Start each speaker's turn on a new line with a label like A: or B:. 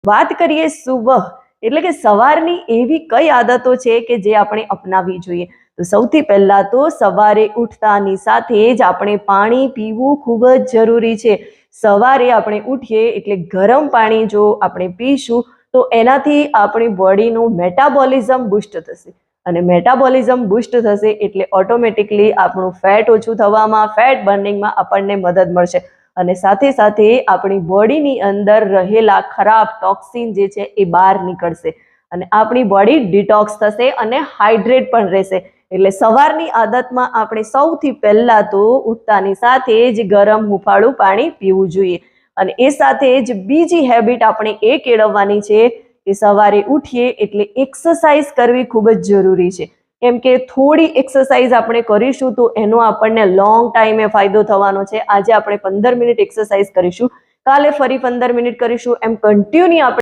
A: વાત કરીએ સુબહ એટલે કે સવારની એવી કઈ આદતો છે કે જે આપણે અપનાવવી જોઈએ? તો સૌથી પહેલા તો સવારે ઉઠતાની સાથે જ આપણે પાણી પીવું ખૂબ જ જરૂરી છે. સવારે આપણે ઉઠીએ એટલે ગરમ પાણી જો આપણે પીશું તો એનાથી આપણી બોડીનું મેટાબોલિઝમ બુસ્ટ થશે અને મેટાબોલિઝમ બુસ્ટ થશે એટલે ઓટોમેટિકલી આપણું ફેટ ઓછું થવામાં, ફેટ બર્નિંગમાં આપણને મદદ મળશે અને સાથે સાથે આપણી બોડીની અંદર રહેલા ખરાબ ટોક્સિન જે છે એ બહાર નીકળશે અને આપણી બોડી ડિટોક્સ થશે અને હાઇડ્રેટ પણ રહેશે. એટલે સવારની આદતમાં આપણે સૌથી પહેલા તો ઉઠતાની સાથે જ ગરમ હુંફાળું પાણી પીવું જોઈએ અને એ સાથે જ બીજી હેબિટ આપણે એ કેળવવાની છે કે સવારે ઉઠીએ એટલે એક્સરસાઇઝ કરવી ખૂબ જ જરૂરી છે. કેમ કે થોડી એક્સરસાઇઝ આપણે કરીશું તો એનો આપણને લોંગ ટાઈમે ફાયદો થવાનો છે. આજે આપણે 15 મિનિટ એક્સરસાઇઝ કરીશું, કાલે ફરી 15 મિનિટ કરીશું, એમ કન્ટિન્યુ આપણે